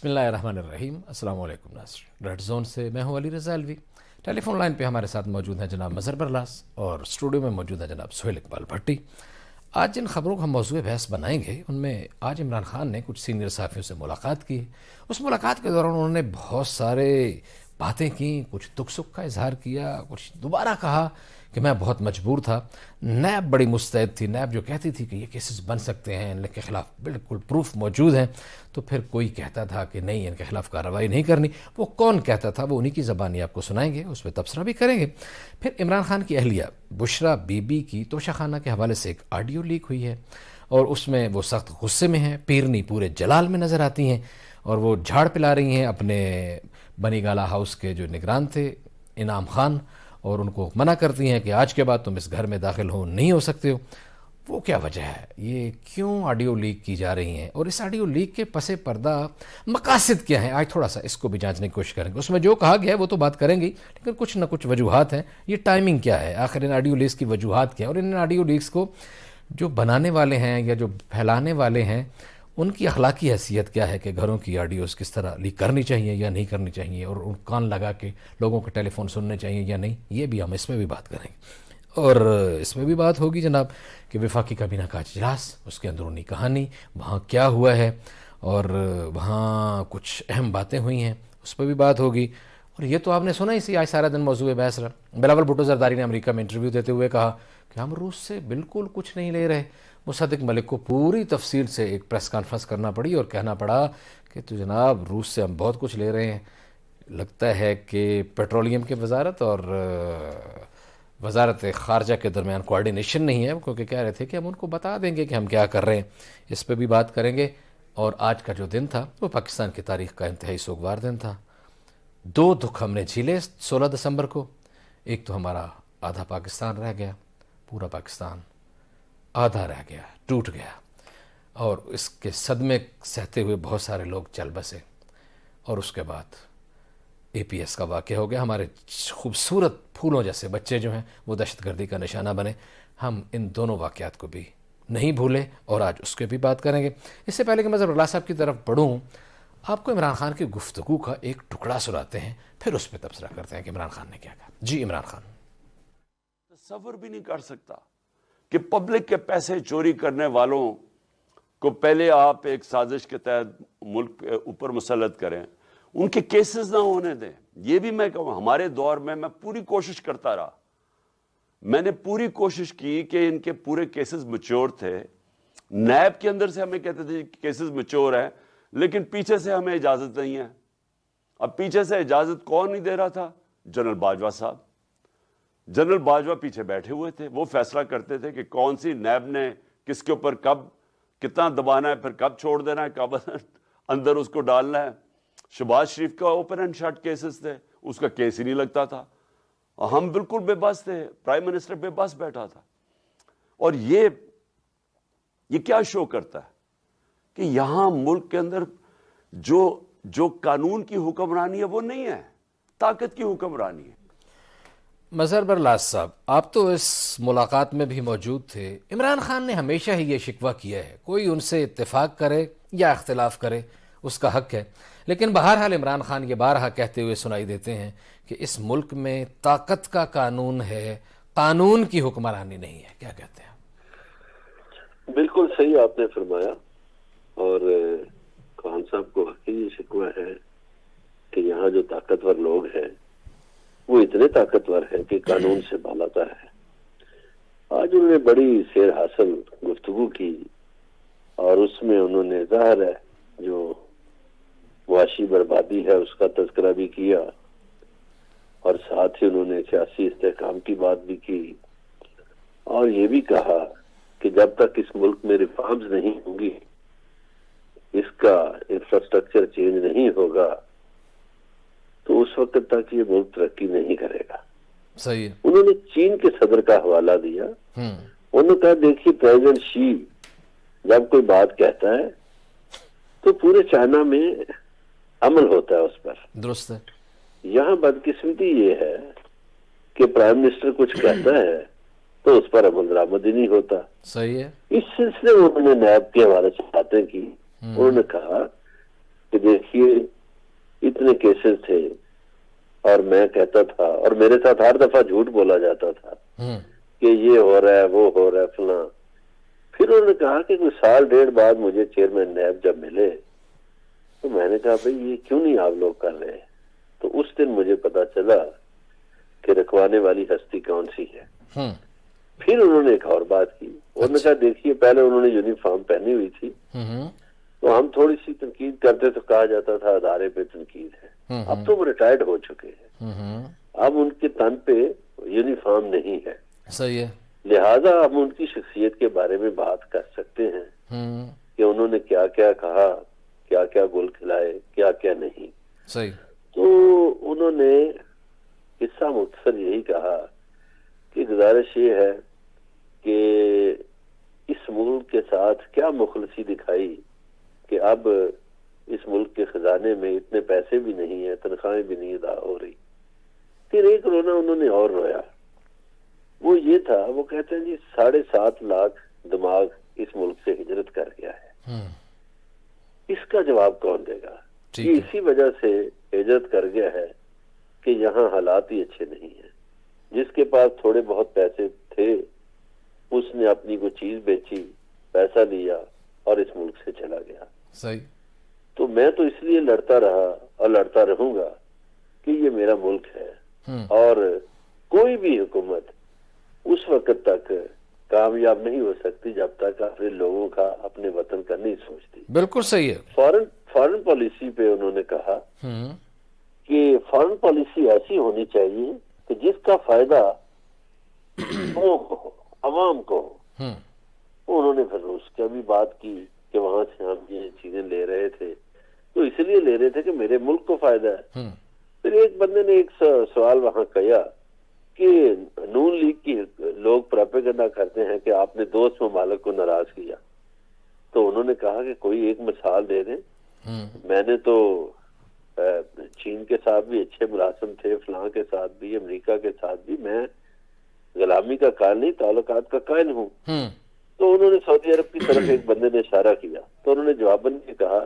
بسم اللہ الرحمن الرحیم. السلام علیکم ناظرین. ریڈ زون سے میں ہوں علی رضا الوی. ٹیلی فون لائن پہ ہمارے ساتھ موجود ہیں جناب مظہر برلاس اور اسٹوڈیو میں موجود ہیں جناب سہیل اقبال بھٹی. آج جن خبروں کو ہم موضوع بحث بنائیں گے ان میں آج عمران خان نے کچھ سینئر صحافیوں سے ملاقات کی. اس ملاقات کے دوران انہوں نے بہت سارے باتیں کی, کچھ دکھ سکھ کا اظہار کیا, کچھ دوبارہ کہا کہ میں بہت مجبور تھا. نیب بڑی مستعد تھی, نیب جو کہتی تھی کہ یہ کیسز بن سکتے ہیں, ان کے خلاف بالکل پروف موجود ہیں, تو پھر کوئی کہتا تھا کہ نہیں ان کے خلاف کارروائی نہیں کرنی. وہ کون کہتا تھا وہ انہی کی زبانی آپ کو سنائیں گے, اس پہ تبصرہ بھی کریں گے. پھر عمران خان کی اہلیہ بشرا بی بی کی توشہ خانہ کے حوالے سے ایک آڈیو لیک ہوئی ہے اور اس میں وہ سخت غصے میں ہیں, پیرنی پورے جلال میں نظر آتی ہیں اور وہ جھاڑ پلا رہی ہیں اپنے بنی گالا ہاؤس کے جو نگران تھے انعام خان, اور ان کو منع کرتی ہیں کہ آج کے بعد تم اس گھر میں داخل نہیں ہو سکتے ہو. وہ کیا وجہ ہے, یہ کیوں آڈیو لیک کی جا رہی ہیں, اور اس آڈیو لیک کے پس پردہ مقاصد کیا ہیں, آج تھوڑا سا اس کو بھی جانچنے کی کوشش کریں گے. اس میں جو کہا گیا ہے وہ تو بات کریں گے, لیکن کچھ نہ کچھ وجوہات ہیں. یہ ٹائمنگ کیا ہے, آخر ان آڈیو لیکس کی وجوہات کیا ہیں, اور ان آڈیو لیکس کو جو بنانے والے ہیں یا جو پھیلانے والے ہیں ان کی اخلاقی حیثیت کیا ہے کہ گھروں کی آڈیوز کس طرح لیک کرنی چاہیے یا نہیں کرنی چاہیے, اور ان کان لگا کے لوگوں کے ٹیلی فون سننے چاہیے یا نہیں. یہ بھی ہم اس میں بھی بات کریں گے. اور اس میں بھی بات ہوگی جناب کہ وفاقی کابینہ کا اجلاس, اس کے اندرونی کہانی, وہاں کیا ہوا ہے اور وہاں کچھ اہم باتیں ہوئی ہیں, اس پہ بھی بات ہوگی. اور یہ تو آپ نے سنا ہی سی, آج سارا دن موضوع بحث رہا. بلاول بھٹو زرداری نے امریکہ میں انٹرویو دیتے ہوئے کہا کہ ہم روس سے بالکل کچھ نہیں لے رہے. مصدق ملک کو پوری تفصیل سے ایک پریس کانفرنس کرنا پڑی اور کہنا پڑا کہ تو جناب روس سے ہم بہت کچھ لے رہے ہیں. لگتا ہے کہ پیٹرولیم کی وزارت اور وزارت خارجہ کے درمیان کوارڈینیشن نہیں ہے, کیونکہ کہہ رہے تھے کہ ہم ان کو بتا دیں گے کہ ہم کیا کر رہے ہیں. اس پہ بھی بات کریں گے. اور آج کا جو دن تھا وہ پاکستان کی تاریخ کا انتہائی سوگوار دن تھا. دو دکھ ہم نے جھیلے 16 دسمبر کو. ایک تو ہمارا آدھا پاکستان رہ گیا, پورا پاکستان آدھا رہ گیا, ٹوٹ گیا, اور اس کے صدمے سہتے ہوئے بہت سارے لوگ چل بسے. اور اس کے بعد اے پی ایس کا واقعہ ہو گیا. ہمارے خوبصورت پھولوں جیسے بچے جو ہیں وہ دہشت گردی کا نشانہ بنے. ہم ان دونوں واقعات کو بھی نہیں بھولے اور آج اس کے بھی بات کریں گے. اس سے پہلے کہ میں ظفر اللہ صاحب کی طرف بڑھوں, آپ کو عمران خان کی گفتگو کا ایک ٹکڑا سناتے ہیں, پھر اس پہ تبصرہ کرتے ہیں کہ عمران خان نے کیا کہا. جی عمران خان. تصور بھی نہیں کر سکتا کہ پبلک کے پیسے چوری کرنے والوں کو پہلے آپ ایک سازش کے تحت ملک کے اوپر مسلط کریں, ان کے کیسز نہ ہونے دیں. یہ بھی میں کہوں, ہمارے دور میں پوری کوشش کرتا رہا, میں نے پوری کوشش کی کہ ان کے پورے کیسز میچور تھے. نیب کے اندر سے ہمیں کہتے تھے کہ کیسز میچور ہیں, لیکن پیچھے سے ہمیں اجازت نہیں ہے. اب پیچھے سے اجازت کون نہیں دے رہا تھا؟ جنرل باجوہ صاحب. جنرل باجوہ پیچھے بیٹھے ہوئے تھے, وہ فیصلہ کرتے تھے کہ کون سی نیب نے کس کے اوپر کب کتنا دبانا ہے, پھر کب چھوڑ دینا ہے, کب اندر اس کو ڈالنا ہے. شہباز شریف کا اوپن اینڈ شٹ کیسز تھے, اس کا کیس ہی نہیں لگتا تھا. ہم بالکل بے بس تھے, پرائم منسٹر بے بس بیٹھا تھا. اور یہ کیا شو کرتا ہے کہ یہاں ملک کے اندر جو قانون کی حکمرانی ہے وہ نہیں ہے, طاقت کی حکمرانی ہے. مظہر برلاس صاحب, آپ تو اس ملاقات میں بھی موجود تھے. عمران خان نے ہمیشہ ہی یہ شکوہ کیا ہے, کوئی ان سے اتفاق کرے یا اختلاف کرے اس کا حق ہے, لیکن بہرحال عمران خان یہ بارہا کہتے ہوئے سنائی دیتے ہیں کہ اس ملک میں طاقت کا قانون ہے, قانون کی حکمرانی نہیں ہے. کیا کہتے ہیں؟ بالکل صحیح آپ نے فرمایا. اور خان صاحب کو یہ شکوہ ہے کہ یہاں جو طاقتور لوگ ہیں وہ اتنے طاقتور ہیں کہ قانون سے بالاتر ہے. آج انہوں نے بڑی سیر حاصل گفتگو کی اور اس میں انہوں نے ظاہر ہے جو معاشی بربادی ہے اس کا تذکرہ بھی کیا, اور ساتھ ہی انہوں نے سیاسی استحکام کی بات بھی کی, اور یہ بھی کہا کہ جب تک اس ملک میں ریفارمز نہیں ہوں گی, اس کا انفراسٹرکچر چینج نہیں ہوگا, تو اس وقت تک یہ ملک ترقی نہیں کرے گا. صحیح. انہوں نے چین کے صدر کا حوالہ دیا. انہوں نے کہا دیکھیے پریزیڈنٹ شی جب کوئی بات کہتا ہے تو پورے چائنا میں عمل ہوتا ہے اس پر. درست ہے. یہاں بدقسمتی یہ ہے کہ پرائم منسٹر کچھ کہتا ہے تو اس پر عمل درآمد ہی نہیں ہوتا. صحیح ہے. اس سلسلے میں انہوں نے نیب کے حوالے سے باتیں کی. انہوں نے کہا کہ دیکھیے اتنے کیسز تھے اور میں کہتا تھا، اور میرے ساتھ ہر دفعہ جھوٹ بولا جاتا تھا کہ یہ ہو رہا ہے وہ ہو رہا ہے فلاں. پھر انہوں نے کہا کہ کوئی سال ڈیڑھ بعد مجھے چیئرمین نیب جب ملے تو میں نے کہا بھئی یہ کیوں نہیں آپ لوگ کر رہے؟ تو اس دن مجھے پتا چلا کہ رکھوانے والی ہستی کون سی ہے. پھر انہوں نے ایک اور بات کی، انہوں نے کہا دیکھیے پہلے انہوں نے یونیفارم پہنی ہوئی تھی تو ہم تھوڑی سی تنقید کرتے تو کہا جاتا تھا ادارے پہ تنقید ہے. اب تو وہ ریٹائرڈ ہو چکے ہیں، اب ان کے تن پہ یونیفارم نہیں ہے، صحیح ہے، لہذا ہم ان کی شخصیت کے بارے میں بات کر سکتے ہیں کہ انہوں نے کیا کیا کہا، کیا کیا گل کھلائے، کیا کیا نہیں. صحیح. تو انہوں نے قصہ مختصر یہی کہا کہ گزارش یہ ہے کہ اس ملک کے ساتھ کیا مخلصی دکھائی کہ اب اس ملک کے خزانے میں اتنے پیسے بھی نہیں ہیں، تنخواہیں بھی نہیں ادا ہو رہی. پھر ایک رونا انہوں نے اور رویا، وہ یہ تھا، وہ کہتے ہیں جی 7.5 لاکھ دماغ اس ملک سے ہجرت کر گیا ہے، اس کا جواب کون دے گا؟ یہ اسی وجہ سے ہجرت کر گیا ہے کہ یہاں حالات ہی اچھے نہیں ہیں. جس کے پاس تھوڑے بہت پیسے تھے اس نے اپنی کوئی چیز بیچی، پیسہ لیا اور اس ملک سے چلا گیا. صحیح. تو میں تو اس لیے لڑتا رہا اور لڑتا رہوں گا کہ یہ میرا ملک ہے اور کوئی بھی حکومت اس وقت تک کامیاب نہیں ہو سکتی جب تک اپنے لوگوں کا، اپنے وطن کا نہیں سوچتی. بالکل صحیح ہے. فارن پالیسی پہ انہوں نے کہا کہ فارن پالیسی ایسی ہونی چاہیے کہ جس کا فائدہ قوموں کو ہو، عوام کو ہو. انہوں نے پھر روس کا بھی بات کی کہ وہاں سے ہم یہ چیزیں لے رہے تھے تو اس لیے لے رہے تھے کہ میرے ملک کو فائدہ ہے. پھر ایک بندے نے ایک سوال وہاں کیا کہ نون لیگ کی لوگ پروپیگنڈا کرتے ہیں کہ آپ نے دوست ممالک کو ناراض کیا. تو انہوں نے کہا کہ کوئی ایک مثال دے دیں. میں نے تو چین کے ساتھ بھی اچھے ملازم تھے، فلاں کے ساتھ بھی، امریکہ کے ساتھ بھی، میں غلامی کا قائل نہیں، تعلقات کا قائل ہوں. تو انہوں نے سعودی عرب کی طرف ایک بندے نے اشارہ کیا تو انہوں نے جواباً یہ کہا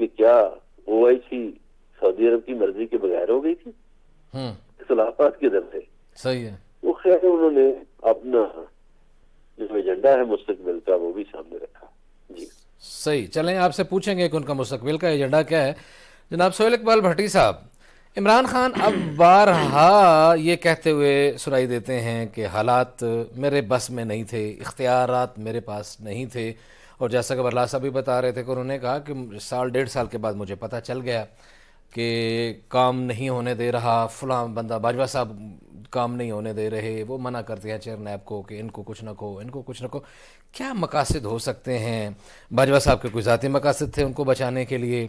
کہ کیا OIC سعودی عرب کی مرضی کے بغیر ہو گئی تھی؟ اختلافات کدھر تھے؟ صحیح ہے. وہ خیر انہوں نے اپنا جو ایجنڈا ہے مستقبل کا وہ بھی سامنے رکھا. جی صحیح. چلیں آپ سے پوچھیں گے کہ ان کا مستقبل کا ایجنڈا کیا ہے. جناب سہیل اقبال بھٹی صاحب، عمران خان اب بارہا یہ کہتے ہوئے سنائی دیتے ہیں کہ حالات میرے بس میں نہیں تھے، اختیارات میرے پاس نہیں تھے، اور جیسا کہ برلا صاحب بھی بتا رہے تھے کہ انہوں نے کہا کہ 1.5 سال کے بعد مجھے پتہ چل گیا کہ کام نہیں ہونے دے رہا فلاں بندہ، باجوہ صاحب کام نہیں ہونے دے رہے، وہ منع کرتے ہیں چیئر نیب کو کہ ان کو کچھ نہ کہو، ان کو کچھ نہ کہو. کیا مقاصد ہو سکتے ہیں؟ باجوہ صاحب کے کوئی ذاتی مقاصد تھے ان کو بچانے کے لیے،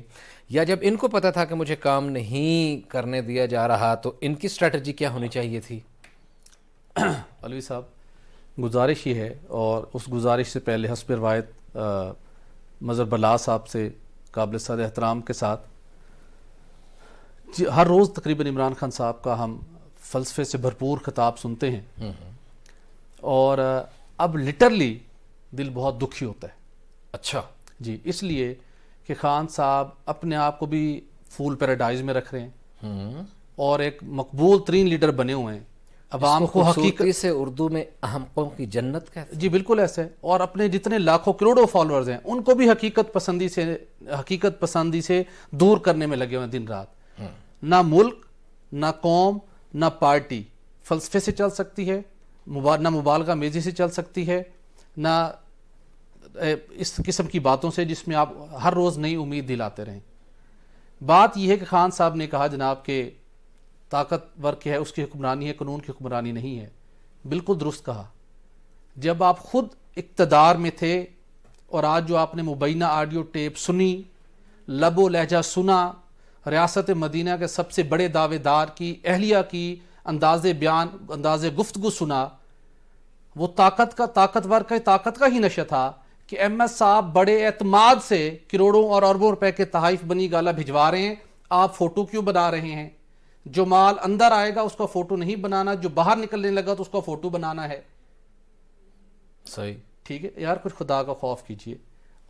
یا جب ان کو پتہ تھا کہ مجھے کام نہیں کرنے دیا جا رہا تو ان کی اسٹریٹجی کیا ہونی چاہیے تھی؟ علوی صاحب، گزارش یہ ہے، اور اس گزارش سے پہلے حسب روایت مظہر برلا صاحب سے قابل صد احترام کے ساتھ ہر روز تقریباً عمران خان صاحب کا ہم فلسفے سے بھرپور خطاب سنتے ہیں، اور اب لٹرلی دل بہت دکھی ہوتا ہے. اچھا جی، اس لیے کہ خان صاحب اپنے آپ کو بھی فول پیراڈائز میں رکھ رہے ہیں اور ایک مقبول ترین لیڈر بنے ہوئے ہیں. عوام کو حقیقت سے اردو میں احمقوں کی جنت کہتے ہیں. جی بالکل ایسے ہے، اور اپنے جتنے لاکھوں کروڑوں فالوورز ہیں ان کو بھی حقیقت پسندی سے دور کرنے میں لگے ہوئے ہیں دن رات. نہ ملک، نہ قوم، نہ پارٹی فلسفے سے چل سکتی ہے، نہ مبالغہ میزی سے چل سکتی ہے، نہ اس قسم کی باتوں سے جس میں آپ ہر روز نئی امید دلاتے رہیں. بات یہ ہے کہ خان صاحب نے کہا جناب کہ طاقتور کی ہے اس کی حکمرانی ہے، قانون کی حکمرانی نہیں ہے. بالکل درست کہا. جب آپ خود اقتدار میں تھے اور آج جو آپ نے مبینہ آڈیو ٹیپ سنی، لب و لہجہ سنا، ریاست مدینہ کے سب سے بڑے دعوے دار کی اہلیہ کی انداز بیان، انداز گفتگو سنا، وہ طاقتور کا طاقت کا ہی نشہ تھا کہ ایم ایس صاحب بڑے اعتماد سے کروڑوں اور اربوں روپے کے تحائف بنی گالا بھجوا رہے ہیں، آپ فوٹو کیوں بنا رہے ہیں؟ جو مال اندر آئے گا اس کا فوٹو نہیں بنانا، جو باہر نکلنے لگا تو اس کا فوٹو بنانا ہے. صحیح. ٹھیک ہے یار، کچھ خدا کا خوف کیجئے.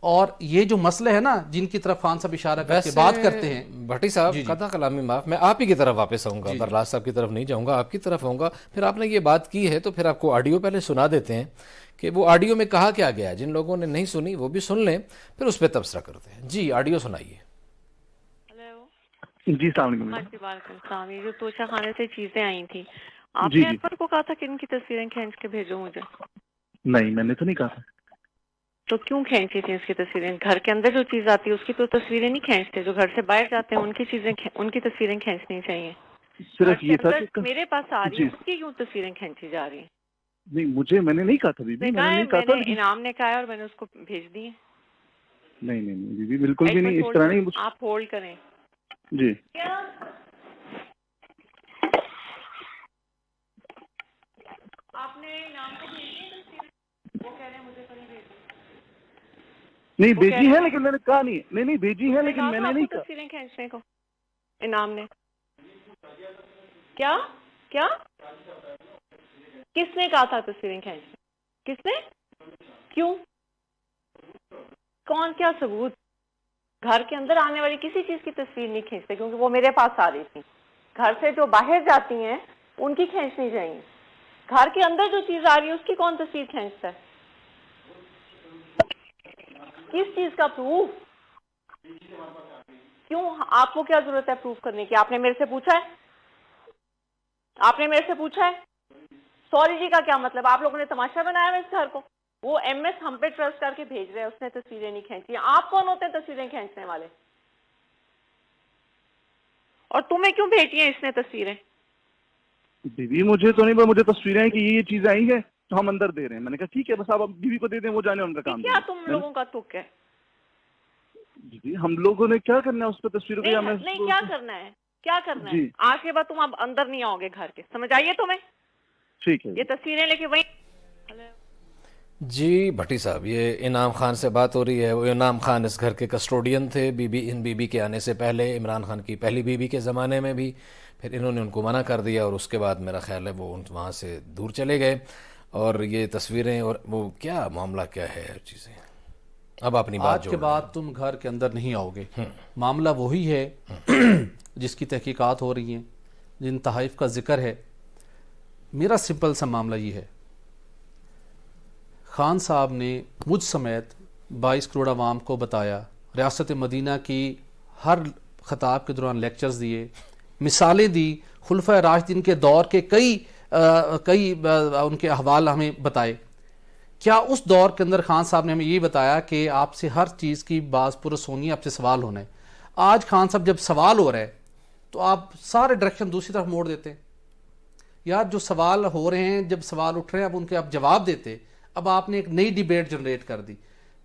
اور یہ جو مسئلے ہے نا جن کی طرف خان صاحب اشارہ کر کے بات کرتے ہیں، بھٹی صاحب قطع کلامی معاف، میں آپ ہی کی طرف واپس آؤں گا، برلاس صاحب کی طرف نہیں جاؤں گا، آپ کی طرف آؤں گا. پھر آپ نے یہ بات کی ہے تو پھر آپ کو آڈیو پہلے سنا دیتے ہیں کہ وہ آڈیو میں کہا کیا گیا ہے. جن لوگوں نے نہیں سنی وہ بھی سن لیں، پھر اس پہ تبصرہ کرتے ہیں. جی آڈیو سنائیے. جی السلام علیکم. جی وعلیکم السلام. یہ جو توشہ خانے سے چیزیں آئی تھیں، آپ جی نے انور کو کہا تھا کہ ان کی تصویریں کھینچ کے بھیجو مجھے؟ نہیں میں نے تو نہیں کہا تھا. تو کیوں کھینچی تھی اس کی تصویریں؟ گھر کے اندر جو چیز آتی ہے اس کی تو تصویریں نہیں کھینچتے، جو گھر سے باہر جاتے ہیں ان کی چیزیں ان کی تصویریں کھینچنی چاہیے. صرف یہ تھا کہ میرے پاس آ رہی جی ہے اس کی کیوں تصویریں کھینچی جا رہی ہیں؟ نہیں میں نے نہیں کہا تھا بی بی، میں نے نہیں کہا تھا. انعام نے کہا ہے اور میں نے اس کو بھیج دی ہے. نہیں بی بی بالکل بھی نہیں، اس طرح نہیں. آپ ہولڈ کریں. جی آپ نے انعام کو بھیج دی تصویریں؟ وہ کہہ رہے ہیں مجھے کہیں بھیج دی. نہیں بھیجی ہے لیکن میں نے کہا نہیں بھیجی ہے لیکن میں نے نہیں کہا. تصویریں کھینچنے کو انعام نے کیا کس نے کہا تھا تصویریں کھینچنے؟ کس نے؟ کیوں؟ کون؟ کیا ثبوت؟ گھر کے اندر آنے والی کسی چیز کی تصویر نہیں کھینچتے کیونکہ وہ میرے پاس آ رہی تھی. گھر سے جو باہر جاتی ہیں ان کی کھینچنی چاہیے. گھر کے اندر جو چیز آ رہی ہے اس کی کون تصویر کھینچتا ہے؟ کس چیز کا پروف؟ کیوں؟ آپ کو کیا ضرورت ہے پروف کرنے کی؟ آپ نے میرے سے پوچھا ہے؟ سوری جی کا کیا مطلب؟ آپ لوگوں نے تماشا بنایا ہے اس گھر کو. وہ ایم ایس ہم پہ ٹرسٹ کر کے بھیج رہے ہیں، اس نے تصویریں نہیں کھینچی. آپ کون ہوتے ہیں تصویریں کھینچنے والے؟ اور تمہیں کیوں بھیجی ہیں اس نے تصویریں؟ بیوی مجھے تو نہیں، مجھے تصویریں ہیں کہ یہ چیزیں آئی ہیں تو ہم اندر دے رہے ہیں. میں نے کہا ٹھیک ہے بس آپ بیوی کو دے دیں، وہ جانے ان کا کام. کیا تم لوگوں کا تک ہے؟ جی ہم لوگوں نے کیا کرنا ہے اس پہ تصویروں کو؟ نہیں کیا کرنا ہے؟ آج کے بعد تم اب اندر نہیں آؤ گے گھر کے، سمجھ آئیے تمہیں؟ ٹھیک ہے. یہ تصویریں لے کے وہیں. جی بھٹی صاحب، یہ انعام خان سے بات ہو رہی ہے. وہ انعام خان اس گھر کے کسٹوڈین تھے ان بی بی کے آنے سے پہلے، عمران خان کی پہلی بی بی کے زمانے میں بھی. پھر انہوں نے ان کو منع کر دیا اور اس کے بعد میرا خیال ہے وہ وہاں سے دور چلے گئے. اور یہ تصویریں اور وہ کیا معاملہ کیا ہے چیزیں. اب اپنی بات آج کے بعد تم گھر کے اندر نہیں آؤ گے. معاملہ وہی ہے جس کی تحقیقات ہو رہی ہیں، جن تحائف کا ذکر ہے. میرا سمپل سا معاملہ یہ ہے، خان صاحب نے مجھ سمیت 22 کروڑ عوام کو بتایا، ریاست مدینہ کی ہر خطاب کے دوران لیکچرز دیے، مثالیں دی، خلفۂ راشدین کے دور کے کئی ان کے احوال ہمیں بتائے. کیا اس دور کے اندر خان صاحب نے ہمیں یہ بتایا کہ آپ سے ہر چیز کی باز پرس ہونی ہے، آپ سے سوال ہونا ہے؟ آج خان صاحب جب سوال ہو رہا ہے تو آپ سارے ڈائریکشن دوسری طرف موڑ دیتے ہیں. یار جو سوال ہو رہے ہیں، جب سوال اٹھ رہے ہیں اب ان کے آپ جواب دیتے. اب آپ نے ایک نئی ڈیبیٹ جنریٹ کر دی.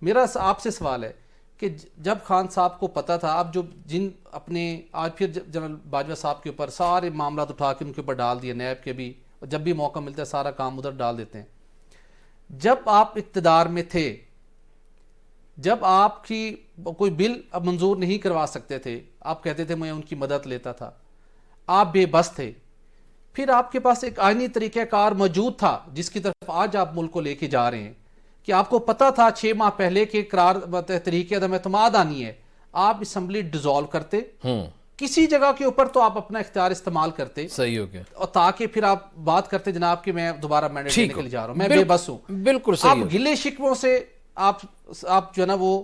میرا آپ سے سوال ہے کہ جب خان صاحب کو پتا تھا، اب جو جن اپنے آج پھر جنرل باجوہ صاحب کے اوپر سارے معاملات اٹھا کے ان کے اوپر ڈال دیے، نیب کے بھی، جب بھی موقع ملتا ہے سارا کام ادھر ڈال دیتے ہیں. جب آپ اقتدار میں تھے، جب آپ کی کوئی بل اب منظور نہیں کروا سکتے تھے، آپ کہتے تھے میں ان کی مدد لیتا تھا، آپ بے بس تھے. پھر آپ کے پاس ایک آئینی طریقہ کار موجود تھا جس کی طرف آج آپ ملک کو لے کے جا رہے ہیں، کہ آپ کو پتا تھا 6 ماہ پہلے کہ قرار طریقے عدم اعتماد آنی ہے، آپ اسمبلی ڈیزالو کرتے، کسی جگہ کے اوپر تو آپ اپنا اختیار استعمال کرتے. صحیح ہو گیا. اور تاکہ پھر آپ بات کرتے جناب کہ میں دوبارہ مینڈیٹ دینے کے لیے جا رہا ہوں، میں بے بس ہوں. بالکل صحیح. آپ گلے شکووں سے آپ جو ہے نا وہ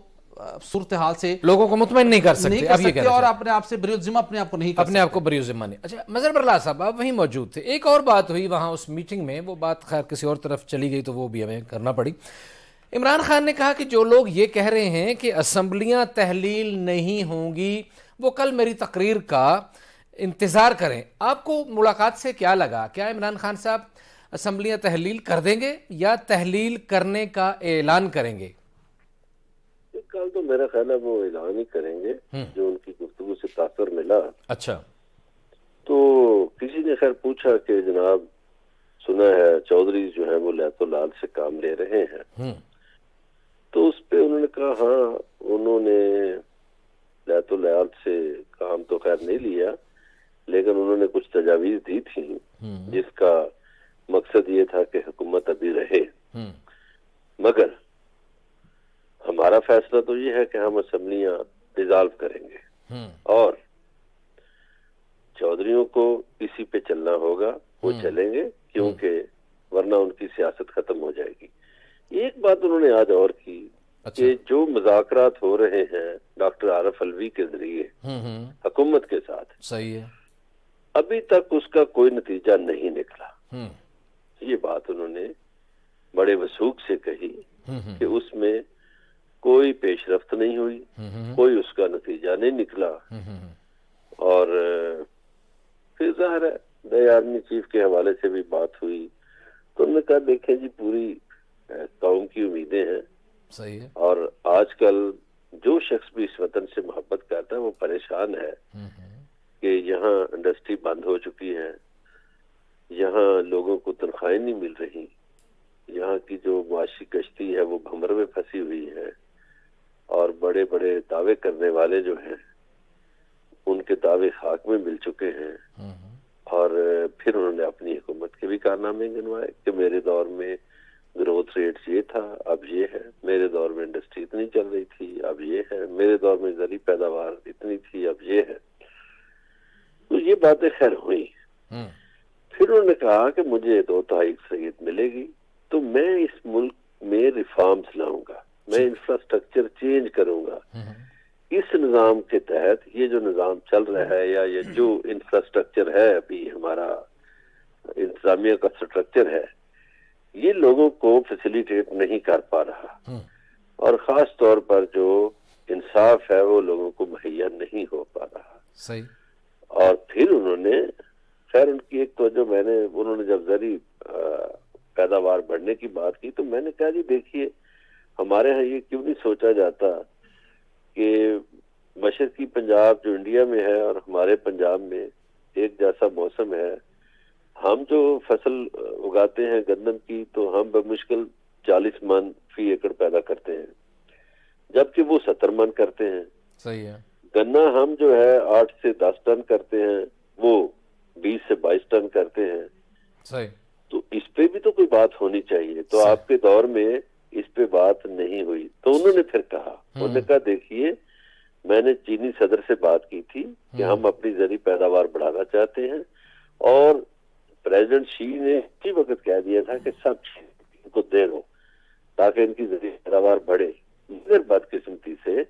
صورتحال سے لوگوں کو مطمئن نہیں کر سکتے اور اپنے آپ سے بریء الذمہ اپنے آپ کو نہیں کر سکتے. اپنے آپ کو بریء الذمہ نہیں. اچھا مظہر برلاس صاحب، آپ وہیں موجود تھے. ایک اور بات ہوئی وہاں اس میٹنگ میں، وہ بات خیر کسی اور طرف چلی گئی تو وہ بھی ہمیں کرنا پڑی. عمران خان نے کہا کہ جو لوگ یہ کہہ رہے ہیں کہ اسمبلیاں تحلیل نہیں ہوں گی وہ کل میری تقریر کا انتظار کریں. آپ کو ملاقات سے کیا لگا؟ کیا عمران خان صاحب اسمبلیاں تحلیل کر دیں گے یا تحلیل کرنے کا اعلان کریں گے؟ کل تو میرا خیال ہے وہ اعلان ہی کریں گے، جو ان کی گفتگو سے تاثر ملا. اچھا، تو کسی نے خیر پوچھا کہ جناب سنا ہے چودھری جو ہے وہ لیت لال سے کام لے رہے ہیں، تو اس پہ انہوں نے کہا ہاں انہوں نے لیت لال سے کام تو خیر نہیں لیا، لیکن انہوں نے کچھ تجاویز دی تھی جس کا مقصد یہ تھا کہ حکومت ابھی رہے، مگر ہمارا فیصلہ تو یہ ہے کہ ہم اسمبلیاں ڈیزالو کریں گے اور چودھریوں کو اسی پہ چلنا ہوگا، وہ چلیں گے، کیونکہ ورنہ ان کی سیاست ختم ہو جائے گی۔ ایک بات انہوں نے آج اور کی کہ جو مذاکرات ہو رہے ہیں ڈاکٹر عارف علوی کے ذریعے حکومت کے ساتھ، صحیح ہے، ابھی تک اس کا کوئی نتیجہ نہیں نکلا۔ یہ بات انہوں نے بڑے وثوق سے کہی کہ اس میں کوئی پیش رفت نہیں ہوئی، کوئی اس کا نتیجہ نہیں نکلا۔ اور پھر ظاہر ہے نئے آرمی چیف کے حوالے سے بھی بات ہوئی تو انہوں نے کہا دیکھیں جی پوری قوم کی امیدیں ہیں، صحیح ہے، اور آج کل جو شخص بھی اس وطن سے محبت کرتا ہے وہ پریشان ہے کہ یہاں انڈسٹری بند ہو چکی ہے، یہاں لوگوں کو تنخواہیں نہیں مل رہی، یہاں کی جو معاشی کشتی ہے وہ بھنور میں پھنسی ہوئی ہے، اور بڑے بڑے دعوے کرنے والے جو ہیں ان کے دعوے خاک میں مل چکے ہیں۔ اور پھر انہوں نے اپنی حکومت کے بھی کارنامے گنوائے کہ میرے دور میں گروتھ ریٹ یہ تھا، اب یہ ہے، میرے دور میں انڈسٹری اتنی چل رہی تھی، اب یہ ہے، میرے دور میں زرعی پیداوار اتنی تھی، اب یہ ہے۔ تو یہ باتیں خیر ہوئی۔ پھر انہوں نے کہا کہ مجھے 2/3 اکثریت ملے گی تو میں اس ملک میں ریفارمز لاؤں گا، میں انفراسٹرکچر چینج کروں گا۔ اس نظام کے تحت یہ جو نظام چل رہا ہے یا یہ جو انفراسٹرکچر ہے ابھی ہمارا انتظامیہ کا اسٹرکچر ہے، یہ لوگوں کو فیسیلیٹیٹ نہیں کر پا رہا، اور خاص طور پر جو انصاف ہے وہ لوگوں کو مہیا نہیں ہو پا رہا۔ صحیح۔ اور پھر انہوں نے خیر ان کی ایک توجہ انہوں نے جب زرعی پیداوار بڑھنے کی بات کی تو میں نے کہا جی دیکھیے ہمارے ہاں یہ کیوں نہیں سوچا جاتا کہ مشرقی پنجاب جو انڈیا میں ہے اور ہمارے پنجاب میں ایک جیسا موسم ہے، ہم جو فصل اگاتے ہیں گندم کی تو ہم بمشکل 40 من فی ایکڑ پیدا کرتے ہیں، جبکہ وہ 70 من کرتے ہیں۔ صحیح ہے۔ گنا ہم جو ہے 8 سے 10 ٹن کرتے ہیں، وہ 20 سے 22 ٹن کرتے ہیں۔ صحیح۔ تو اس پہ بھی تو کوئی بات ہونی چاہیے، تو آپ کے دور میں اس پہ بات نہیں ہوئی۔ تو انہوں نے پھر کہا، انہوں نے کہا دیکھیے میں نے چینی صدر سے بات کی تھی کہ ہم اپنی زرعی پیداوار بڑھانا چاہتے ہیں، اور پریزیڈنٹ شی نے اسی وقت کہہ دیا تھا کہ سب ان کو دے دو تاکہ ان کی زرعی پیداوار بڑھے، مگر بدقسمتی سے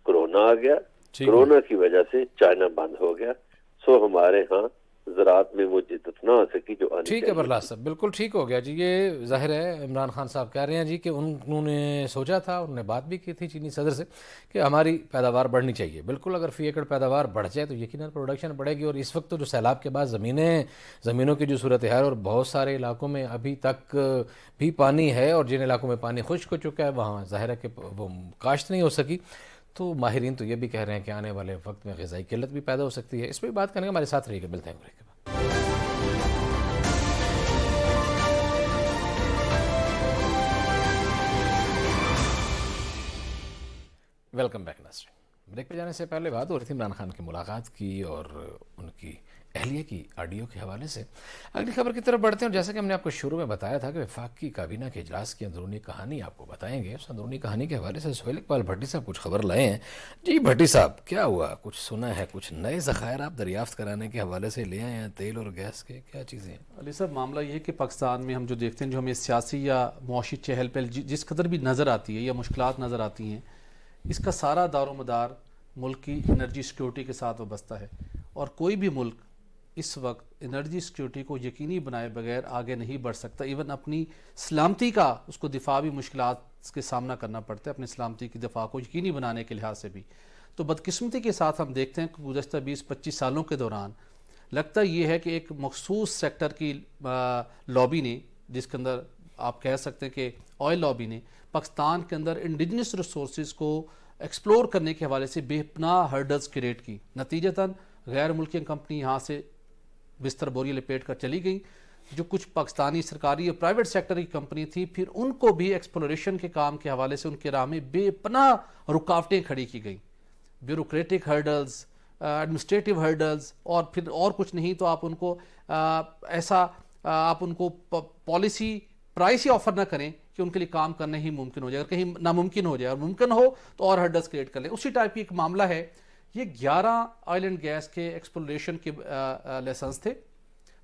کورونا آ گیا، کورونا کی وجہ سے چائنا بند ہو گیا، سو ہمارے ہاں زراعت میں وہ جدت نہ آ سکی جو آنی ٹھیک ہے برلاس صاحب، بالکل ٹھیک ہو گیا جی۔ یہ ظاہر ہے عمران خان صاحب کہہ رہے ہیں جی کہ انہوں نے سوچا تھا، انہوں نے بات بھی کی تھی چینی صدر سے کہ ہماری پیداوار بڑھنی چاہیے۔ بالکل اگر فی ایکڑ پیداوار بڑھ جائے تو یقیناً پروڈکشن بڑھے گی، اور اس وقت تو جو سیلاب کے بعد زمینوں کی جو صورتحال اور بہت سارے علاقوں میں ابھی تک بھی پانی ہے، اور جن علاقوں میں پانی خشک ہو چکا ہے وہاں ظاہر ہے کہ وہ کاشت نہیں ہو سکی، تو ماہرین تو یہ بھی کہہ رہے ہیں کہ آنے والے وقت میں غذائی قلت بھی پیدا ہو سکتی ہے۔ اس پہ بھی بات کرنے کے ہمارے ساتھ رہیے گا، ملتے ہیں بریک کے بعد۔ ویلکم بیک ناظرین۔ بریک پہ جانے سے پہلے بات ہو رہی تھی عمران خان کی ملاقات کی اور ان کی اہلیہ کی آڈیو کے حوالے سے۔ اگلی خبر کی طرف بڑھتے ہیں، اور جیسا کہ ہم نے آپ کو شروع میں بتایا تھا کہ وفاق کی کابینہ کے اجلاس کی اندرونی کہانی آپ کو بتائیں گے۔ اس اندرونی کہانی کے حوالے سے سہیل اقبال بھٹی صاحب کچھ خبر لائے ہیں۔ جی بھٹی صاحب کیا ہوا؟ کچھ سنا ہے؟ کچھ نئے ذخائر آپ دریافت کرانے کے حوالے سے لے آئے ہیں تیل اور گیس کے؟ کیا چیزیں ہیں؟ علی صاحب معاملہ یہ ہے کہ پاکستان میں ہم جو دیکھتے ہیں، جو ہمیں سیاسی یا معاشی چہل پہل جس قدر بھی نظر آتی ہے یا مشکلات نظر آتی ہیں، اس کا سارا دار و مدار ملک کی انرجی سیکیورٹی کے ساتھ وابستہ ہے، اور کوئی بھی ملک اس وقت انرجی سیکیورٹی کو یقینی بنائے بغیر آگے نہیں بڑھ سکتا۔ ایون اپنی سلامتی کا اس کو دفاعی مشکلات کے سامنا کرنا پڑتا ہے، اپنی سلامتی کی دفاع کو یقینی بنانے کے لحاظ سے بھی۔ تو بدقسمتی کے ساتھ ہم دیکھتے ہیں کہ گزشتہ 20-25 سالوں کے دوران لگتا یہ ہے کہ ایک مخصوص سیکٹر کی لابی نے، جس کے اندر آپ کہہ سکتے ہیں کہ آئل لابی نے پاکستان کے اندر انڈیجنس ریسورسز کو ایکسپلور کرنے کے حوالے سے بے پناہ ہرڈلز کریٹ کی۔ نتیجتاً غیر ملکی کمپنی یہاں سے بستر بوری لپیٹ کر چلی گئی، جو کچھ پاکستانی سرکاری اور پرائیویٹ سیکٹر کی کمپنی تھی، پھر ان کو بھی ایکسپلوریشن کے کام کے حوالے سے ان کے راہ میں بے پناہ رکاوٹیں کھڑی کی گئیں، بیوروکریٹک ہرڈلز، ایڈمنسٹریٹو ہرڈلز، اور پھر اور کچھ نہیں تو آپ ان کو ایسا آپ ان کو پالیسی پرائس ہی آفر نہ کریں کہ ان کے لیے کام کرنا ہی ممکن ہو جائے, اگر کہیں ناممکن ہو جائے اور ممکن ہو تو اور ہرڈلز کریٹ کر لیں. اسی ٹائپ کی ایک معاملہ ہے, یہ 11 آئل اینڈ گیس کے ایکسپلوریشن کے لائسنس تھے,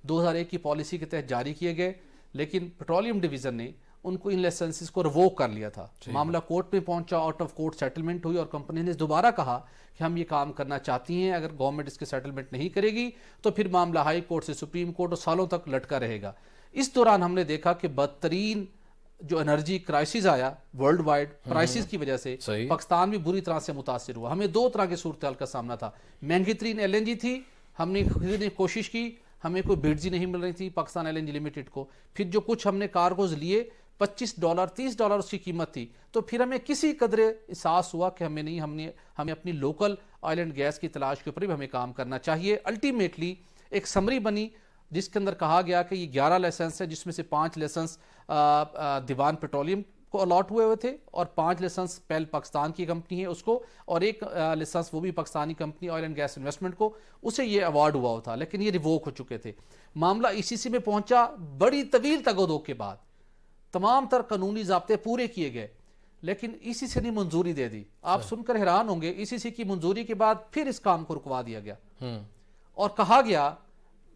2001 کی پالیسی کے تحت جاری کیے گئے, لیکن پیٹرولیم ڈویژن نے ان کو ان لائسنسز کو ریووک کر لیا تھا. معاملہ کورٹ میں پہنچا, آؤٹ آف کورٹ سیٹلمنٹ ہوئی اور کمپنی نے دوبارہ کہا کہ ہم یہ کام کرنا چاہتی ہیں, اگر گورنمنٹ اس کے سیٹلمنٹ نہیں کرے گی تو پھر معاملہ ہائی کورٹ سے سپریم کورٹ اور سالوں تک لٹکا رہے گا. اس دوران ہم نے دیکھا کہ بدترین جو انرجی کرائسس آیا ورلڈ وائڈ پرائسز کی وجہ سے, پاکستان بھی بری طرح سے متاثر ہوا. ہمیں 2 طرح کی صورتحال کا سامنا تھا. مہنگی ترین LNG تھی, ہم نے خریدنے کی کوشش کی, ہمیں کوئی بڈز ہی نہیں مل رہی تھی پاکستان LNG لمیٹڈ کو. پھر جو کچھ ہم نے کارگوز لیے $25 $30 اس کی قیمت تھی, تو پھر ہمیں کسی قدر احساس ہوا کہ ہمیں اپنی لوکل آئل اینڈ گیس کی تلاش کے اوپر بھی ہمیں کام کرنا چاہیے. الٹیمیٹلی ایک سمری بنی جس کے اندر کہا گیا کہ یہ 11 لائسنس ہے, جس میں سے 5 لائسنس دیوان پیٹرولیم کو الاٹ ہوئے تھے اور 5 لائسنس پہل پاکستان کی کمپنی ہے اس کو, اور ایک لائسنس وہ بھی Pakistani company oil and gas investment کو, اسے یہ ایوارڈ ہوا تھا, لیکن یہ ریووک ہو چکے تھے. معاملہ ECC میں پہنچا, بڑی طویل تگ و دو کے بعد تمام تر قانونی ضابطے پورے کیے گئے, لیکن ECC نے منظوری دے دی. آپ سن کر حیران ہوں گے, ECC کی منظوری کے بعد پھر اس کام کو رکوا دیا گیا اور کہا گیا,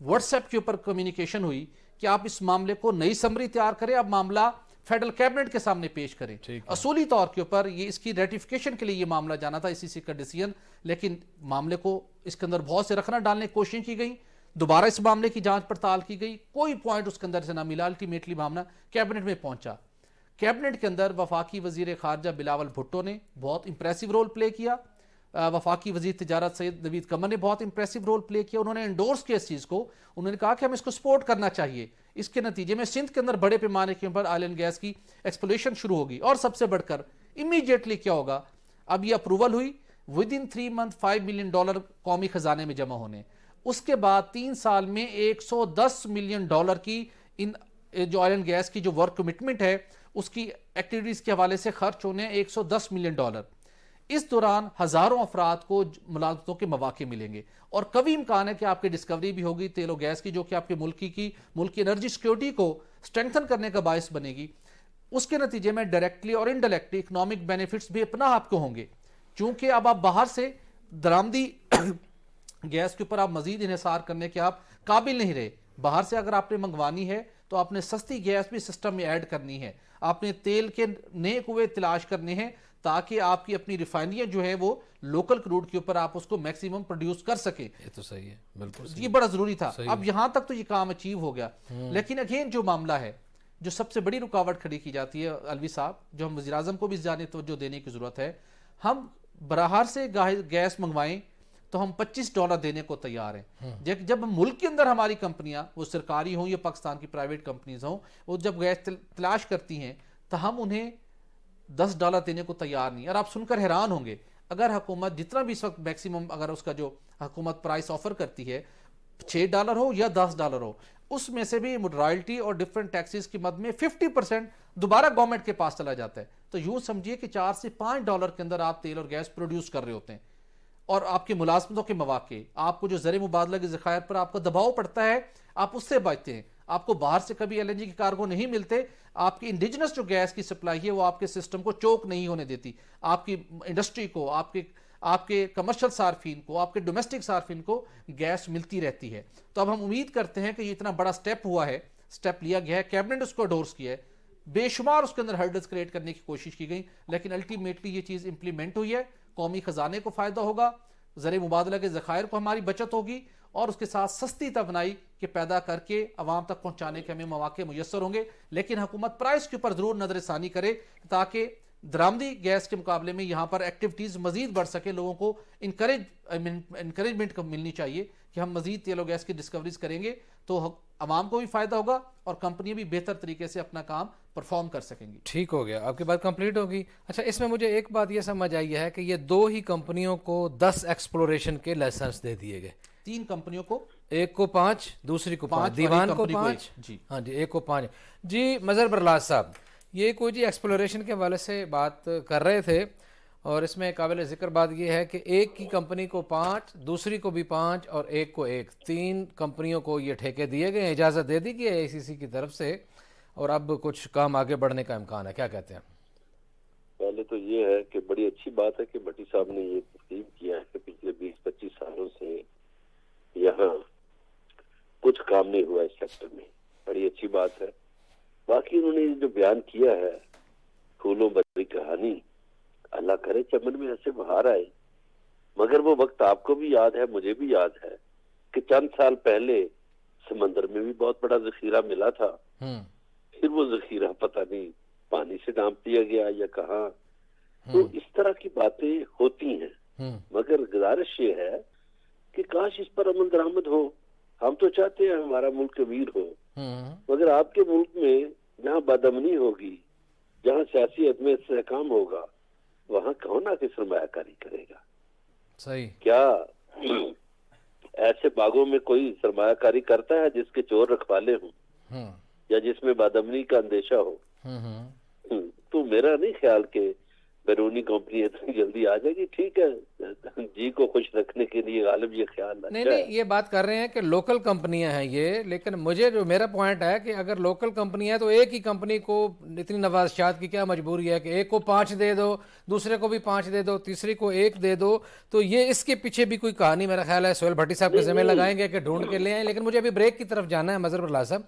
واٹس ایپ کے اوپر کمیونیکیشن ہوئی کہ آپ اس معاملے کو نئی سمری تیار کریں, اب معاملہ فیڈرل کیبنٹ کے سامنے پیش کریں. اصولی طور کے اوپر یہ اس کی ریٹیفیکیشن کے لیے یہ معاملہ جانا تھا ECC کا ڈیسیژن, لیکن معاملے کو اس کے اندر بہت سے رکھنا ڈالنے کی کوشش کی گئی, دوبارہ اس معاملے کی جانچ پڑتال کی گئی, کوئی پوائنٹ اس کے اندر سے نہ ملا. الٹیمیٹلی معاملہ کیبنٹ میں پہنچا. کیبنٹ کے اندر وفاقی وزیر خارجہ بلاول بھٹو نے بہت امپریسو رول پلے کیا, وفاقی وزیر تجارت سید نوید قمر نے بہت امپریسو رول پلے کیا. انہوں نے انڈورس کیا اس چیز کو, انہوں نے کہا کہ ہم اس کو سپورٹ کرنا چاہیے. اس کے نتیجے میں سندھ کے اندر بڑے پیمانے کے اوپر آئل اینڈ گیس کی ایکسپلوریشن شروع ہوگی. اور سب سے بڑھ کر امیڈیٹلی کیا ہوگا, اب یہ اپروول ہوئی, ود ان 3 months $5 million قومی خزانے میں جمع ہونے, اس کے بعد 3 سال میں $110 million کی ان جو آئل اینڈ گیس کی جو ورک کمٹمنٹ ہے اس کی ایکٹیویٹیز کے حوالے سے خرچ ہونے $110 million. اس دوران ہزاروں افراد کو ملازمتوں کے مواقع ملیں گے, اور کبھی امکان ہے کہ آپ کی ڈسکوری بھی ہوگی تیل و گیس کی, جو کہ آپ کے ملکی انرجی سیکیورٹی کو سٹرینتھن کرنے کا باعث بنے گی. اس کے نتیجے میں ڈائریکٹلی اور انڈائریکٹلی اکنامک بینیفٹس بھی اپنا آپ کو ہوں گے, چونکہ اب آپ باہر سے درآمدی گیس کے اوپر آپ مزید انحصار کرنے کے آپ قابل نہیں رہے. باہر سے اگر آپ نے منگوانی ہے تو آپ نے سستی گیس بھی سسٹم میں ایڈ کرنی ہے, آپ نے تیل کے نئے کنویں تلاش کرنے ہیں تاکہ آپ کی اپنی ریفائنریاں جو ہے وہ لوکل کروڈ کے اوپر آپ اس کو میکسیمم پروڈیوس کر سکیں. یہ تو صحیح ہے, بالکل یہ بڑا ضروری تھا. اب یہاں تک تو یہ کام اچیو ہو گیا, لیکن اگین جو معاملہ ہے, جو سب سے بڑی رکاوٹ کھڑی کی جاتی ہے الوی صاحب, جو ہم وزیر اعظم کو بھی جانے توجہ دینے کی ضرورت ہے, ہم باہر سے گیس منگوائیں تو ہم $25 دینے کو تیار ہیں. جب ملک کے اندر ہماری کمپنیاں, وہ سرکاری ہوں یا پاکستان کی پرائیویٹ کمپنیز ہوں, وہ جب گیس تلاش کرتی ہیں تو ہم انہیں $10 دینے کو تیار نہیں. اور آپ سن کر حیران ہوں گے, اگر حکومت جتنا بھی اس وقت میکسیمم اگر اس کا جو حکومت پرائس آفر کرتی ہے $6 ہو یا $10 ہو, اس میں سے بھی رائلٹی اور ڈیفرنٹ ٹیکسز کی مد میں 50% دوبارہ گورنمنٹ کے پاس چلا جاتا ہے. تو یوں سمجھیے کہ $4 سے $5 کے اندر آپ تیل اور گیس پروڈیوس کر رہے ہوتے ہیں, اور آپ کے ملازمتوں کے مواقع, آپ کو جو زر مبادلہ کے ذخائر پر آپ کو دباؤ پڑتا ہے, آپ اس سے بچتے ہیں. آپ کو باہر سے کبھی LNG کی کارگو نہیں ملتے, آپ کی انڈیجنس جو گیس کی سپلائی ہے وہ آپ کے سسٹم کو چوک نہیں ہونے دیتی, آپ کی انڈسٹری کو, آپ کے کمرشل صارفین کو, آپ کے ڈومیسٹک صارفین کو گیس ملتی رہتی ہے. تو اب ہم امید کرتے ہیں کہ یہ اتنا بڑا سٹیپ ہوا ہے, سٹیپ لیا گیا ہے, کیبنٹ اس کو انڈورس کیا ہے, بے شمار اس کے اندر ہرڈلز کریٹ کرنے کی کوشش کی گئی, لیکن الٹیمیٹلی یہ چیز امپلیمنٹ ہوئی ہے. قومی خزانے کو فائدہ ہوگا, زر مبادلہ کے ذخائر کو ہماری بچت ہوگی, اور اس کے ساتھ سستی توانائی کے پیدا کر کے عوام تک پہنچانے کے ہمیں مواقع میسر ہوں گے. لیکن حکومت پرائس کے اوپر ضرور نظر ثانی کرے تاکہ درآمدی گیس کے مقابلے میں یہاں پر ایکٹیویٹیز مزید بڑھ سکے. لوگوں کو انکریجمنٹ ملنی چاہیے کہ ہم مزید تیل و گیس کی ڈسکوریز کریں گے تو عوام کو بھی فائدہ ہوگا اور کمپنیاں بھی بہتر طریقے سے اپنا کام پرفارم کر سکیں گی. ٹھیک ہو گیا, آپ کی بات کمپلیٹ ہوگی. اچھا, اس میں مجھے ایک بات یہ سمجھ آئی ہے کہ یہ 2 ہی کمپنیوں کو 10 ایکسپلوریشن کے لائسنس دے دیے گئے. 3 کمپنیوں کو, ایک کو 5, دوسری کو 5, دیوان کو 5, ہاں جی, ایک کو 5. جی مظہر برلاس صاحب, یہ کوئی جی ایکسپلوریشن کے حوالے سے بات کر رہے تھے, اور اس میں قابل ذکر بات یہ ہے کہ ایک کی کمپنی کو 5, دوسری کو بھی 5 اور ایک کو 1, 3 کمپنیوں کو یہ ٹھیکے دیے گئے, اجازت دے دی گئی ہے ACC کی طرف سے. اور اب کچھ کام آگے بڑھنے کا امکان ہے، کیا کہتے ہیں؟ پہلے تو یہ ہے کہ بڑی اچھی بات ہے کہ بھٹی صاحب نے یہ تسلیم کیا ہے کہ پچھلے 20-25 سالوں سے یہاں کچھ کام نہیں ہوا اس سیکٹر میں، بڑی اچھی بات ہے. باقی انہوں نے جو بیان کیا ہے پھولوں بھری کہانی، اللہ کرے چمن میں ایسے بہار آئے. مگر وہ وقت آپ کو بھی یاد ہے، مجھے بھی یاد ہے کہ چند سال پہلے سمندر میں بھی بہت بڑا ذخیرہ ملا تھا، پھر وہ ذخیرہ پتہ نہیں پانی سے ڈانپ دیا گیا یا کہاں. تو اس طرح کی باتیں ہوتی ہیں، مگر گزارش یہ ہے کہ کاش اس پر عمل درآمد ہو. ہم تو چاہتے ہیں ہمارا ملک امیر ہو، مگر آپ کے ملک میں جہاں بدامنی ہوگی، جہاں سیاسی عدم استحکام ہوگا، وہاں کون آ کے سرمایہ کاری کرے گا؟ صحیح. کیا ایسے باغوں میں کوئی سرمایہ کاری کرتا ہے جس کے چور رکھوالے ہوں یا جس میں بدامنی کا اندیشہ ہو؟ تو میرا نہیں خیال کہ بیرونی کمپنی اتنی جلدی آ جائے گی. ٹھیک ہے، جی کو خوش رکھنے کے لیے غالب یہ خیال نہیں اچھا ہے. نہیں، یہ بات کر رہے ہیں کہ لوکل کمپنیاں ہیں یہ، لیکن مجھے جو میرا پوائنٹ ہے کہ اگر لوکل کمپنی ہے تو ایک ہی کمپنی کو اتنی نوازشات کی کیا مجبوری ہے کہ ایک کو 5 دے دو، دوسرے کو بھی 5 دے دو، تیسری کو 1 دے دو. تو یہ اس کے پیچھے بھی کوئی کہانی میرا خیال ہے سہیل بھٹی صاحب کے ذمہ لگائیں گے کہ ڈھونڈ کے لے آئیں. لیکن مجھے ابھی بریک کی طرف جانا ہے مظہر اللہ صاحب،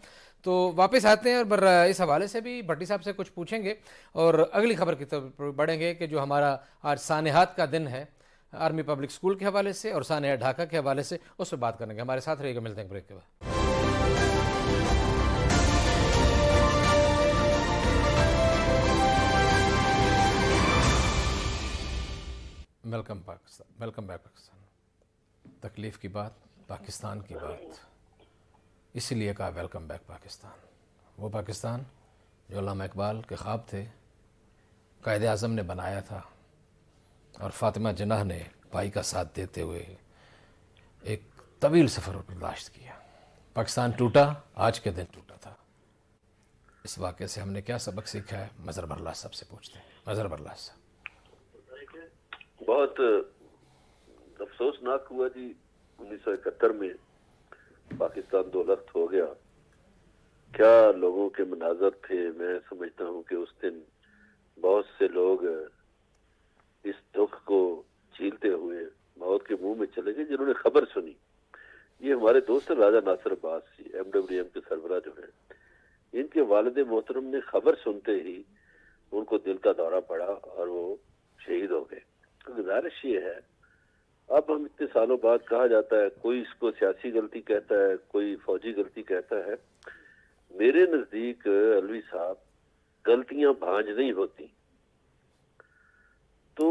تو واپس آتے ہیں اور اس حوالے سے بھی بھٹی صاحب سے کچھ پوچھیں گے اور اگلی خبر کی طرف بڑھیں گے کہ جو ہمارا آج سانحات کا دن ہے آرمی پبلک سکول کے حوالے سے اور سانحہ ڈھاکہ کے حوالے سے، اس پہ بات کریں گے. ہمارے ساتھ رہیے گا، ملتے ہیں بریک کے بعد. Welcome Pakistan, welcome back Pakistan. تکلیف کی بات، پاکستان کی بات، اسی لیے کہا ویلکم بیک پاکستان. وہ پاکستان جو علامہ اقبال کے خواب تھے، قائد اعظم نے بنایا تھا اور فاطمہ جناح نے بھائی کا ساتھ دیتے ہوئے ایک طویل سفر برداشت کیا. پاکستان ٹوٹا، آج کے دن ٹوٹا تھا. اس واقعے سے ہم نے کیا سبق سیکھا ہے، مظہر برلاس صاحب سے پوچھتے ہیں. مظہر برلاس صاحب. بہت افسوسناک ہوا جی، 1971 میں پاکستان دو لخت ہو گیا. کیا لوگوں کے مناظر تھے. میں سمجھتا ہوں کہ اس دن بہت سے لوگ اس دکھ کو جھیلتے ہوئے موت کے منہ میں چلے گئے جنہوں نے خبر سنی. یہ ہمارے دوست راجہ ناصر عباس جی، MWM کے سربراہ جو ہیں، ان کے والد محترم نے خبر سنتے ہی ان کو دل کا دورہ پڑا اور وہ شہید ہو گئے. گزارش یہ ہے، اب ہم اتنے سالوں بعد کہا جاتا ہے، کوئی اس کو سیاسی غلطی کہتا ہے، کوئی فوجی غلطی کہتا ہے. میرے نزدیک علوی صاحب غلطیاں بھانج نہیں ہوتی. تو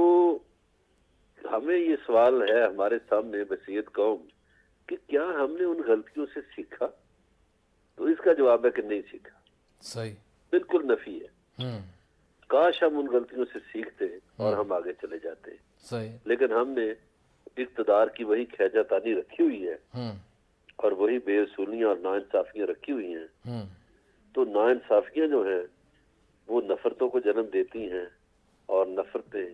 ہمیں یہ سوال ہے ہمارے سامنے بصیرت قوم کہ کیا ہم نے ان غلطیوں سے سیکھا؟ تو اس کا جواب ہے کہ نہیں سیکھا. صحیح، بالکل نفی ہے. کاش ہم ان غلطیوں سے سیکھتے اور ہم آگے چلے جاتے. صحیح. لیکن ہم نے اقتدار کی وہی کھیجا تانی رکھی ہوئی ہے اور وہی بے اصولیاں اور ناانصافیاں رکھی ہوئی ہیں. تو ناانصافیاں جو ہیں وہ نفرتوں کو جنم دیتی ہیں اور نفرتیں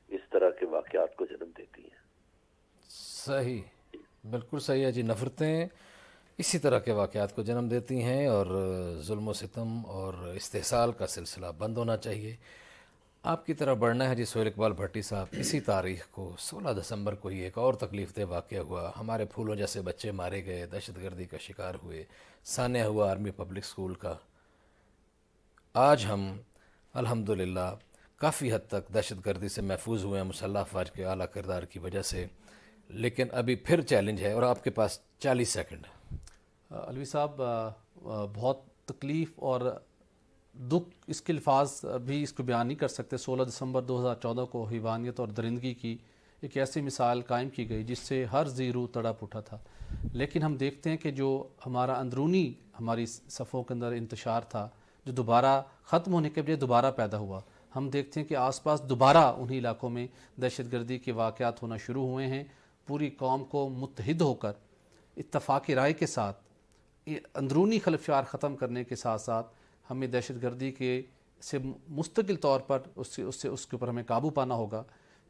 اس طرح کے واقعات کو جنم دیتی ہیں. صحیح، بالکل صحیح ہے جی. نفرتیں اسی طرح کے واقعات کو جنم دیتی ہیں اور ظلم و ستم اور استحصال کا سلسلہ بند ہونا چاہیے. آپ کی طرف بڑھنا ہے جی سہیل اقبال بھٹی صاحب. اسی تاریخ کو 16 دسمبر کو ہی ایک اور تکلیف دہ واقعہ ہوا. ہمارے پھولوں جیسے بچے مارے گئے، دہشت گردی کا شکار ہوئے. سانحہ ہوا آرمی پبلک سکول کا. آج ہم الحمدللہ کافی حد تک دہشت گردی سے محفوظ ہوئے ہیں مسلح افواج کے اعلیٰ کردار کی وجہ سے، لیکن ابھی پھر چیلنج ہے اور آپ کے پاس 40 سیکنڈ. علوی صاحب، بہت تکلیف اور دکھ، اس کے الفاظ بھی اس کو بیان نہیں کر سکتے. 16 دسمبر 2014 کو حیوانیت اور درندگی کی ایک ایسی مثال قائم کی گئی جس سے ہر ذی روح تڑپ اٹھا تھا. لیکن ہم دیکھتے ہیں کہ جو ہمارا اندرونی ہماری صفوں کے اندر انتشار تھا، جو دوبارہ ختم ہونے کے بجائے دوبارہ پیدا ہوا، ہم دیکھتے ہیں کہ آس پاس دوبارہ انہی علاقوں میں دہشت گردی کے واقعات ہونا شروع ہوئے ہیں. پوری قوم کو متحد ہو کر اتفاق رائے کے ساتھ اندرونی خلفشار ختم کرنے کے ساتھ ساتھ ہمیں دہشت گردی کے سے مستقل طور پر اس کے اوپر ہمیں قابو پانا ہوگا.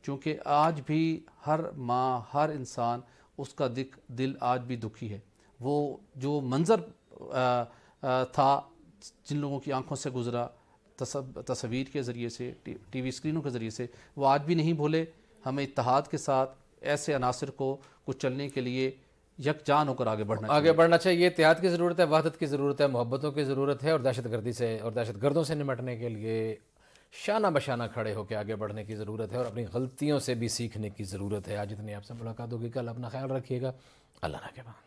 چونکہ آج بھی ہر ماں، ہر انسان، اس کا دل آج بھی دکھی ہے. وہ جو منظر تھا جن لوگوں کی آنکھوں سے گزرا تصویر کے ذریعے سے، ٹی وی اسکرینوں کے ذریعے سے، وہ آج بھی نہیں بھولے۔ ہمیں اتحاد کے ساتھ ایسے عناصر کو کچھ چلنے کے لیے یکجان ہو کر آگے بڑھنا چاہیے۔ اتحاد کی ضرورت ہے، وحدت کی ضرورت ہے، محبتوں کی ضرورت ہے، اور دہشت گردی سے اور دہشت گردوں سے نمٹنے کے لیے شانہ بشانہ کھڑے ہو کے آگے بڑھنے کی ضرورت ہے، اور اپنی غلطیوں سے بھی سیکھنے کی ضرورت ہے۔ آج اتنی آپ سے ملاقات ہوگی، کل اپنا خیال رکھیے گا، اللہ نگہبان۔